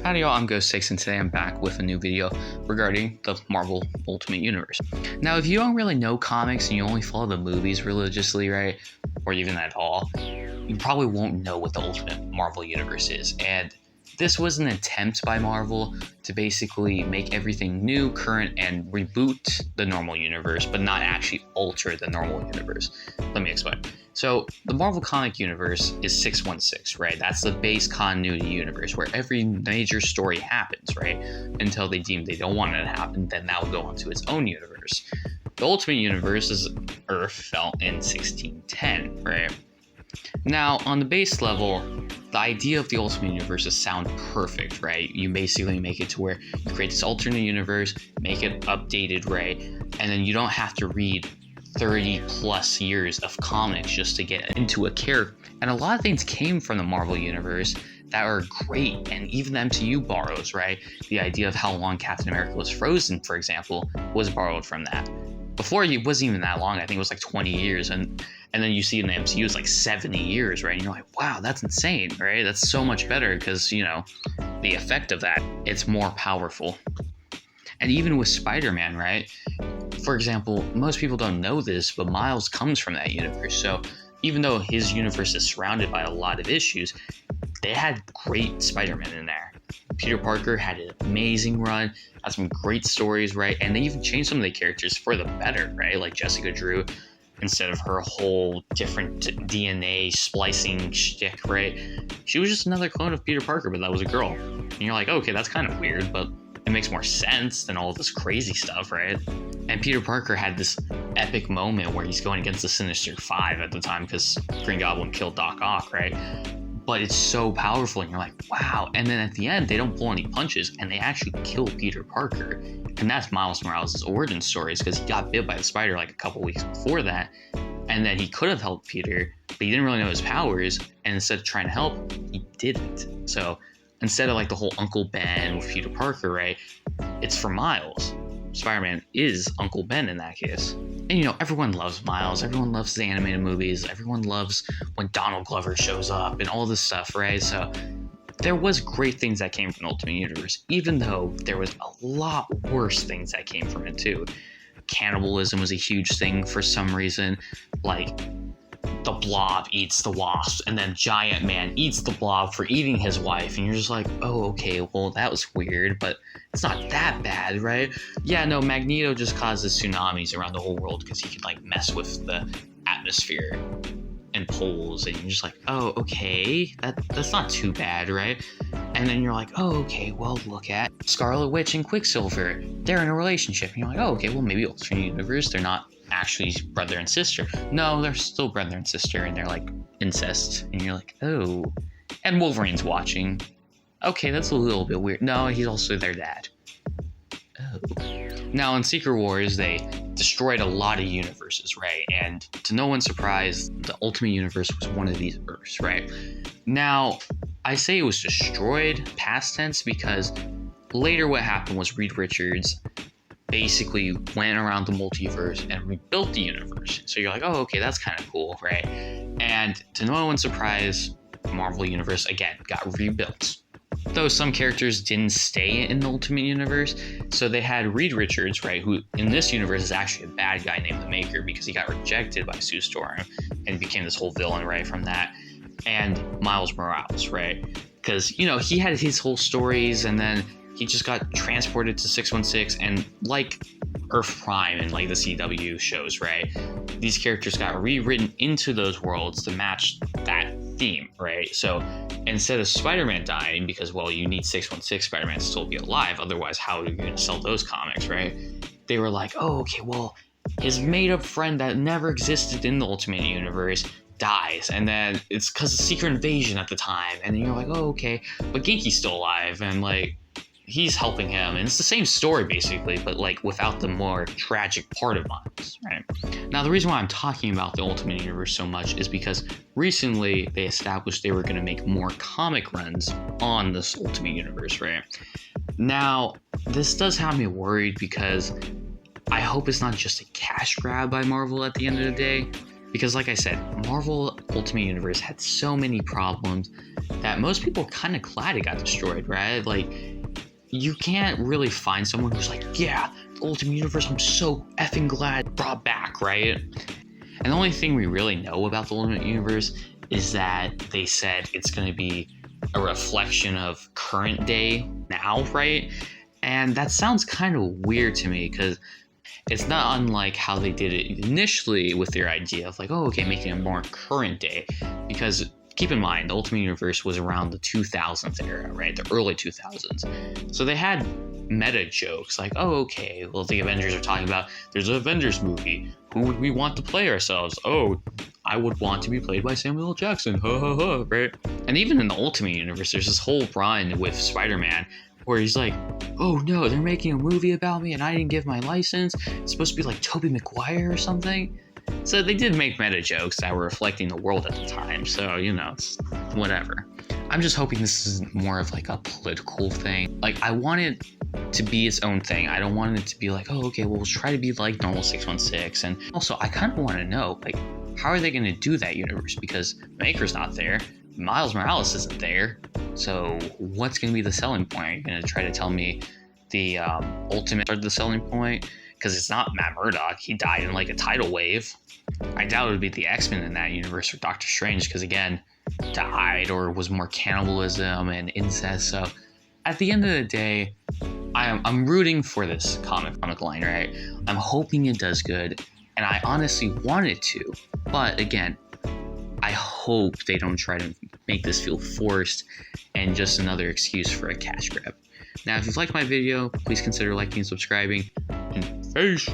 Howdy y'all, I'm Ghost6 and today I'm back with a new video regarding the Marvel Ultimate Universe. Now if you don't really know comics and you only follow the movies religiously, right, or even at all, you probably won't know what the Ultimate Marvel Universe is. And this was an attempt by Marvel to basically make everything new, current, and reboot the normal universe, but not actually alter the normal universe. Let me explain. So the Marvel comic universe is 616, right? That's the base continuity universe where every major story happens, right? Until they deem they don't want it to happen, then that will go on to its own universe. The Ultimate Universe is Earth fell in 1610, right? Now, on the base level, the idea of the Ultimate Universe is sound perfect, right? You basically make it to where you create this alternate universe, make it updated, right? And then you don't have to read 30 plus years of comics just to get into a character. And a lot of things came from the Marvel Universe that are great, and even the MCU borrows, right? The idea of how long Captain America was frozen, for example, was borrowed from that. Before, it wasn't even that long. I think it was like 20 years. And then you see in the MCU, it's like 70 years, right? And you're like, wow, that's insane, right? That's so much better because, you know, the effect of that, it's more powerful. And even with Spider-Man, right? For example, most people don't know this, but Miles comes from that universe. So even though his universe is surrounded by a lot of issues, they had great Spider-Man in there. Peter Parker had an amazing run, had some great stories, right? And they even changed some of the characters for the better, right? Like Jessica Drew, instead of her whole different DNA splicing shtick, right? She was just another clone of Peter Parker, but that was a girl. And you're like, okay, that's kind of weird, but it makes more sense than all this crazy stuff, right? And Peter Parker had this epic moment where he's going against the Sinister Five at the time because Green Goblin killed Doc Ock, right? But it's so powerful and you're like, wow. And then at the end, they don't pull any punches and they actually kill Peter Parker. And that's Miles Morales' origin story, because he got bit by the spider like a couple weeks before that. And then he could have helped Peter, but he didn't really know his powers. And instead of trying to help, he didn't. So instead of like the whole Uncle Ben with Peter Parker, right? It's for Miles. Spider-Man is Uncle Ben in that case. And you know, everyone loves Miles. Everyone loves the animated movies. Everyone loves when Donald Glover shows up and all this stuff, right? So there was great things that came from the Ultimate Universe, even though there was a lot worse things that came from it too. Cannibalism was a huge thing for some reason. Like, the Blob eats the Wasp, and then Giant Man eats the Blob for eating his wife, and you're just like, oh, okay, well, that was weird, but it's not that bad, right? Yeah, no, Magneto just causes tsunamis around the whole world because he can, like, mess with the atmosphere and poles, and you're just like, oh, okay, that's not too bad, right? And then you're like, oh, okay, well, look at Scarlet Witch and Quicksilver. They're in a relationship, and you're like, oh, okay, well, maybe alternate universe, they're not actually brother and sister. No, they're still brother and sister, and they're like incest, and you're like, oh. And Wolverine's watching. Okay, that's a little bit weird. No, he's also their dad. Oh. Now in Secret Wars, they destroyed a lot of universes, right? And to no one's surprise, the Ultimate Universe was one of these Earths, right? Now, I say it was destroyed, past tense, because later what happened was Reed Richards basically went around the multiverse and rebuilt the universe. So you're like, oh, okay, that's kind of cool, right? And to no one's surprise, the Marvel Universe, again, got rebuilt. Though some characters didn't stay in the Ultimate Universe, so they had Reed Richards, right, who in this universe is actually a bad guy named the Maker because he got rejected by Sue Storm and became this whole villain, right, from that. And Miles Morales, right? Because, you know, he had his whole stories, and then he just got transported to 616, and like Earth Prime and like the CW shows, right? These characters got rewritten into those worlds to match that theme, right? So instead of Spider-Man dying, because, well, you need 616 Spider-Man to still be alive, otherwise how are you going to sell those comics, right? They were like, oh, okay, well, his made-up friend that never existed in the Ultimate Universe dies, and then it's because of Secret Invasion at the time, and then you're like, oh, okay, but Genki's still alive, and like, he's helping him, and it's the same story basically, but like without the more tragic part of Miles, right? Now, the reason why I'm talking about the Ultimate Universe so much is because recently they established they were going to make more comic runs on this Ultimate Universe, right? Now, this does have me worried because I hope it's not just a cash grab by Marvel at the end of the day. Because like I said, Marvel Ultimate Universe had so many problems that most people are kind of glad it got destroyed, right? Like, you can't really find someone who's like, yeah, the Ultimate Universe, I'm so effing glad it brought back, right? And the only thing we really know about the Ultimate Universe is that they said it's going to be a reflection of current day now, right? And that sounds kind of weird to me because it's not unlike how they did it initially with their idea of like, oh, okay, making it more current day. Because keep in mind, the Ultimate Universe was around the 2000s era, right? The early 2000s. So they had meta jokes like, oh, okay, well, the Avengers are talking about there's an Avengers movie. Who would we want to play ourselves? Oh, I would want to be played by Samuel L. Jackson. Ha ha ha, right? And even in the Ultimate Universe, there's this whole run with Spider-Man where he's like, oh no, they're making a movie about me and I didn't give my license. It's supposed to be like Tobey Maguire or something. So they did make meta jokes that were reflecting the world at the time. So, you know, it's whatever. I'm just hoping this is more of like a political thing. Like, I want it to be its own thing. I don't want it to be like, oh, okay, well, we'll try to be like normal 616. And also, I kind of want to know, like, how are they going to do that universe? Because Maker's not there. Miles Morales isn't there. So what's going to be the selling point? Are you going to try to tell me the Ultimate are the selling point? Because it's not Matt Murdock. He died in like a tidal wave. I doubt it would be the X-Men in that universe or Doctor Strange because, again, died or was more cannibalism and incest. So at the end of the day, I'm rooting for this comic line, right? I'm hoping it does good, and I honestly want it to. But again, I hope they don't try to make this feel forced and just another excuse for a cash grab. Now, if you've liked my video, please consider liking and subscribing. And peace!